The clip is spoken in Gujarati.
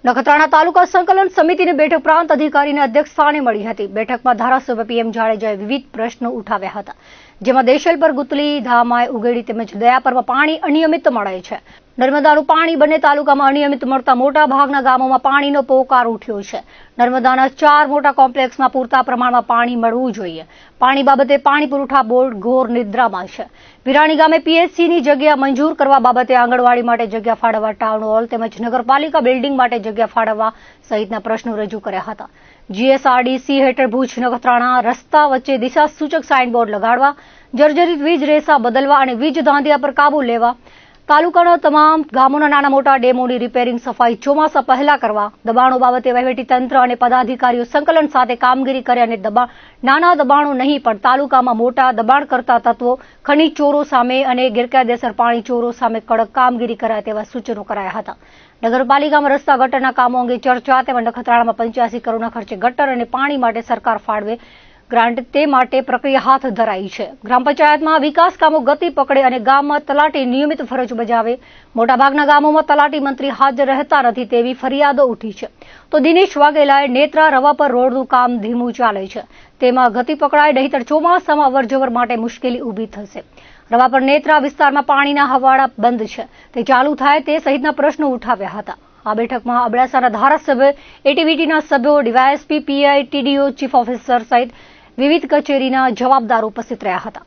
નખત્રાણા તાલુકા સંકલન સમિતિની બેઠક પ્રાંત અધિકારીના અધ્યક્ષસ્થાને મળી હતી। બેઠકમાં ધારાસભ્ય પીએમ જાડેજાએ વિવિધ પ્રશ્નો ઉઠાવ્યા હતા, જેમાં દેશલ પર ગુતલી, ધામાય, ઉગેડી તેમજ દયાપરમાં પાણી અનિયમિત મળે છે। નર્મદાનું પાણી બંને તાલુકામાં અનિયમિત મળતા મોટા ભાગના ગામોમાં પાણીનો પોકાર ઉઠ્યો છે। નર્મદાના 4 મોટા કોમ્પ્લેક્સમાં પૂરતા પ્રમાણમાં પાણી મળવું જોઈએ। પાણી બાબતે પાણી પુરવઠા બોર્ડ ઘોર નિદ્રામાં છે। વિરાણી ગામે પીએચસીની જગ્યા મંજૂર કરવા બાબતે આંગણવાડી માટે જગ્યા ફાળવવા, ટાઉન હોલ તેમજ નગરપાલિકા બિલ્ડિંગ માટે જગ્યા ફાળવવા સહિતના પ્રશ્નો રજૂ કર્યા હતા। જીએસઆરડીસી હેઠળ ભુજ નખત્રાણા રસ્તા વચ્ચે દિશા સૂચક સાઇનબોર્ડ લગાડવા, જર્જરિત વીજ રેસા બદલવા અને વીજ ધાંધિયા પર કાબૂ લેવા, તાલુકાના તમામ ગામોના નાના મોટા ડેમોની રિપેરિંગ સફાઈ ચોમાસા પહેલા કરવા, દબાણો બાબતે વહીવટીતંત્ર અને પદાધિકારીઓ સંકલન સાથે કામગીરી કરે અને નાના દબાણો નહીં પણ તાલુકામાં મોટા દબાણ કરતા તત્વો, ખનીજ ચોરો સામે અને ગેરકાયદેસર પાણી ચોરો સામે કડક કામગીરી કરાય તેવા સૂચનો કરાયા હતા। નગરપાલિકામાં રસ્તા ગટરના કામો અંગે ચર્ચા તેમજ નખત્રાણામાં 85 કરોડના ખર્ચે ગટર અને પાણી માટે સરકાર ફાળવે ગ્રાન્ટ તે માટે પ્રક્રિયા હાથ ધરાઈ છે। ગ્રામ પંચાયતમાં વિકાસ કામો ગતિ પકડે અને ગામમાં તલાટી નિયમિત ફરજ બજાવે। મોટાભાગના ગામોમાં તલાટી મંત્રી હાજર રહેતા નથી તેવી ફરિયાદો ઉઠી છે। તો દિનેશ વાઘેલાએ નેત્રા રવા પર રોડનું કામ ધીમું ચાલે છે, તેમાં ગતિ પકડાય નહીંતર ચોમાસામાં અવરજવર માટે મુશ્કેલી ઊભી થશે। રવા પર નેત્રા વિસ્તારમાં પાણીના હવાડા બંધ છે, તે ચાલુ થાય તે સહિતના પ્રશ્નો ઉઠાવ્યા હતા। આ બેઠકમાં અબડાસાના ધારાસભ્ય, એટીવીટીના સભ્યો, DYSP, PI, TDO, chief officer સહિત વિવિધ કચેરીના જવાબદારો ઉપસ્થિત રહ્યા હતા।